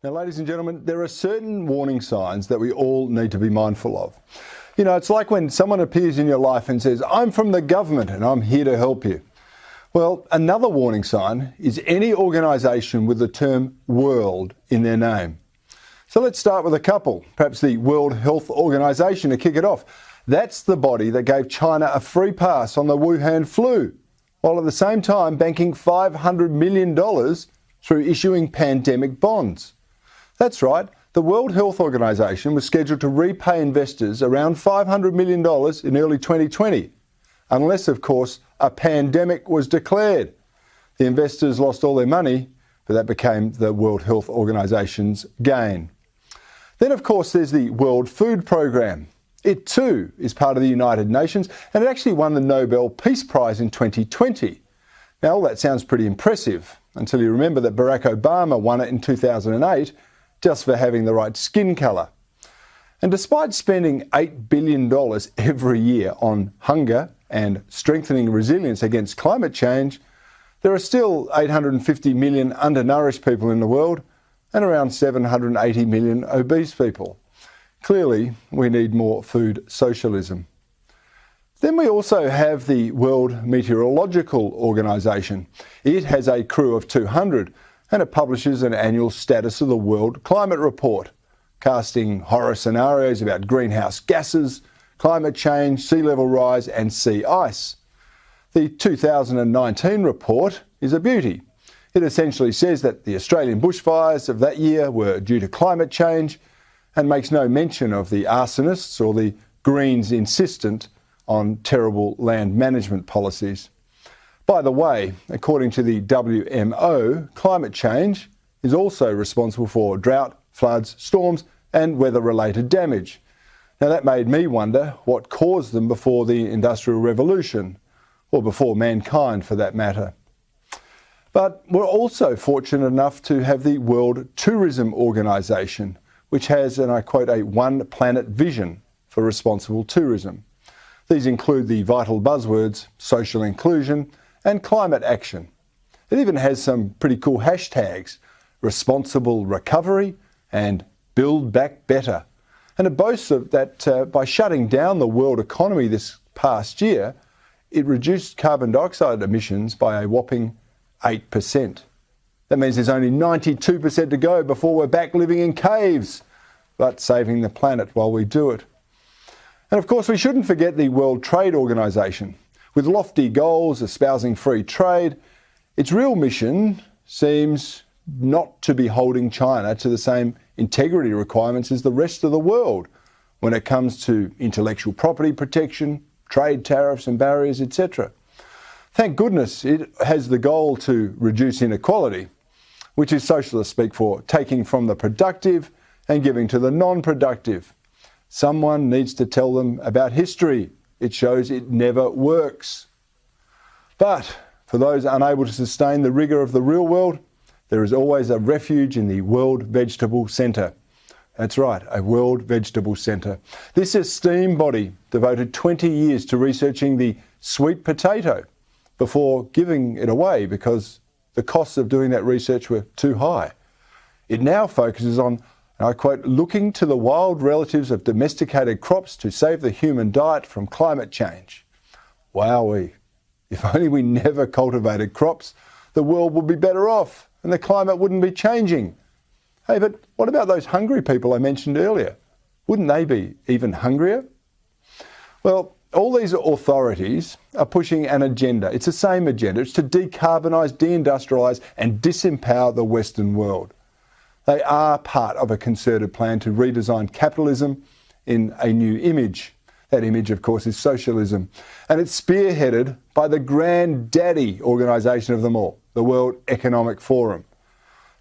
Now, ladies and gentlemen, there are certain warning signs that we all need to be mindful of. You know, it's like when someone appears in your life and says, "I'm from the government and I'm here to help you." Well, another warning sign is any organisation with the term world in their name. So let's start with a couple, perhaps the World Health Organization to kick it off. That's the body that gave China a free pass on the Wuhan flu, while at the same time banking $500 million through issuing pandemic bonds. That's right, the World Health Organization was scheduled to repay investors around $500 million in early 2020, unless, of course, a pandemic was declared. The investors lost all their money, but that became the World Health Organization's gain. Then, of course, there's the World Food Programme. It too is part of the United Nations, and it actually won the Nobel Peace Prize in 2020. Now, all that sounds pretty impressive, until you remember that Barack Obama won it in 2008, just for having the right skin colour. And despite spending $8 billion every year on hunger and strengthening resilience against climate change, there are still 850 million undernourished people in the world and around 780 million obese people. Clearly, we need more food socialism. Then we also have the World Meteorological Organization. It has a crew of 200 and it publishes an annual status of the World Climate Report, casting horror scenarios about greenhouse gases, climate change, sea level rise and sea ice. The 2019 report is a beauty. It essentially says that the Australian bushfires of that year were due to climate change and makes no mention of the arsonists or the Greens insistent on terrible land management policies. By the way, according to the WMO, climate change is also responsible for drought, floods, storms and weather-related damage. Now that made me wonder what caused them before the Industrial Revolution, or before mankind for that matter. But we're also fortunate enough to have the World Tourism Organization, which has, and I quote, a one planet vision for responsible tourism. These include the vital buzzwords social inclusion and climate action. It even has some pretty cool hashtags, responsible recovery and build back better. And it boasts of that by shutting down the world economy this past year, it reduced carbon dioxide emissions by a whopping 8%. That means there's only 92% to go before we're back living in caves, but saving the planet while we do it. And of course, we shouldn't forget the World Trade Organization. With lofty goals espousing free trade, its real mission seems not to be holding China to the same integrity requirements as the rest of the world when it comes to intellectual property protection, trade tariffs and barriers, etc. Thank goodness it has the goal to reduce inequality, which is socialist speak for taking from the productive and giving to the non-productive. Someone needs to tell them about history. It shows it never works. But for those unable to sustain the rigour of the real world, there is always a refuge in the World Vegetable Centre. That's right, a World Vegetable Centre. This esteemed body devoted 20 years to researching the sweet potato before giving it away because the costs of doing that research were too high. It now focuses on, and I quote, looking to the wild relatives of domesticated crops to save the human diet from climate change. Wowee. If only we never cultivated crops, the world would be better off and the climate wouldn't be changing. Hey, but what about those hungry people I mentioned earlier? Wouldn't they be even hungrier? Well, all these authorities are pushing an agenda. It's the same agenda. It's to decarbonise, deindustrialise and disempower the Western world. They are part of a concerted plan to redesign capitalism in a new image. That image, of course, is socialism. And it's spearheaded by the granddaddy organisation of them all, the World Economic Forum.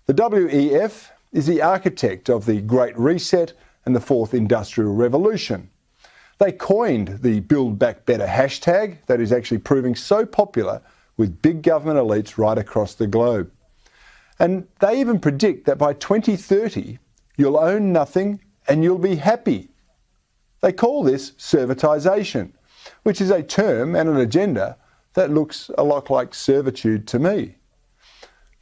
The WEF is the architect of the Great Reset and the Fourth Industrial Revolution. They coined the Build Back Better hashtag that is actually proving so popular with big government elites right across the globe. And they even predict that by 2030, you'll own nothing and you'll be happy. They call this servitisation, which is a term and an agenda that looks a lot like servitude to me.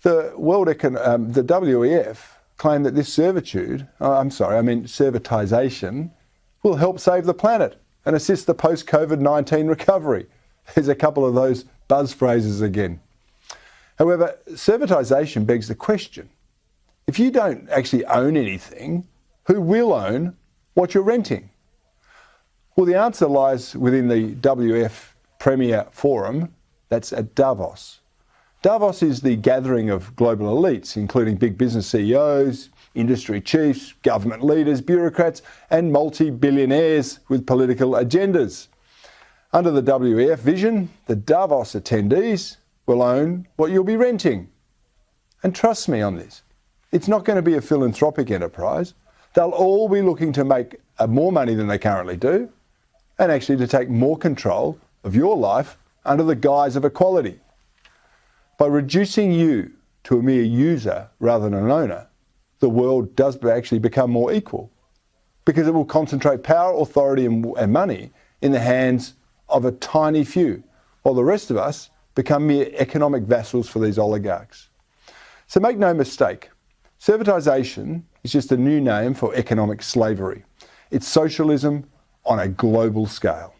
The WEF claim that this servitization, will help save the planet and assist the post-COVID-19 recovery. There's a couple of those buzz phrases again. However, servitization begs the question, if you don't actually own anything, who will own what you're renting? Well, the answer lies within the WF Premier Forum, that's at Davos. Davos is the gathering of global elites, including big business CEOs, industry chiefs, government leaders, bureaucrats, and multi-billionaires with political agendas. Under the WEF vision, the Davos attendees will own what you'll be renting. And trust me on this, it's not going to be a philanthropic enterprise. They'll all be looking to make more money than they currently do, and actually to take more control of your life under the guise of equality. By reducing you to a mere user rather than an owner, the world does actually become more equal, because it will concentrate power, authority and money in the hands of a tiny few, while the rest of us become mere economic vassals for these oligarchs. So make no mistake, servitization is just a new name for economic slavery. It's socialism on a global scale.